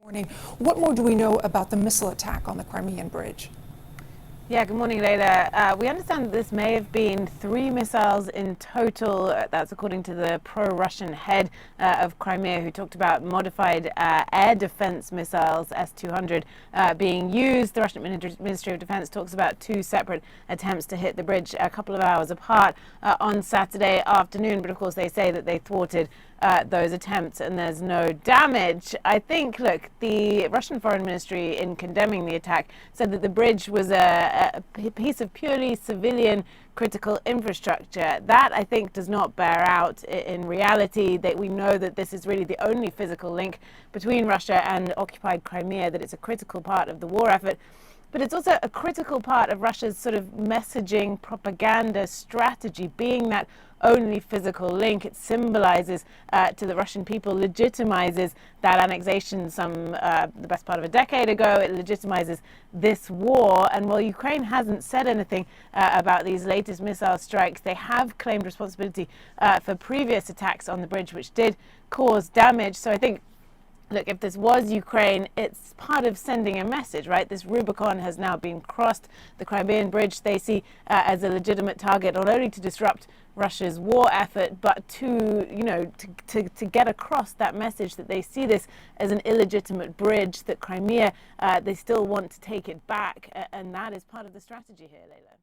Morning. What more do we know about the missile attack on the Crimean bridge? Yeah, good morning, Leila. We understand that this may have been 3 missiles in total. That's according to the pro-Russian head of Crimea, who talked about modified air defense missiles, S-200, being used. The Russian Ministry of Defense talks about 2 separate attempts to hit the bridge a couple of hours apart on Saturday afternoon. But of course, they say that they thwarted those attempts and there's no damage. I think, look, the Russian Foreign Ministry, in condemning the attack, said that the bridge was a piece of purely civilian critical infrastructure. That, I think, does not bear out in reality. That we know that this is really the only physical link between Russia and occupied Crimea, that it's a critical part of the war effort. But it's also a critical part of Russia's sort of messaging propaganda strategy, being that only physical link. It symbolizes to the Russian people, legitimizes that annexation the best part of a decade ago. It legitimizes this war. And while Ukraine hasn't said anything about these latest missile strikes, they have claimed responsibility for previous attacks on the bridge, which did cause damage. So I think, look, if this was Ukraine, it's part of sending a message, right? This Rubicon has now been crossed. The Crimean bridge they see as a legitimate target, not only to disrupt Russia's war effort, but to get across that message that they see this as an illegitimate bridge, that Crimea, they still want to take it back. And that is part of the strategy here, Leila.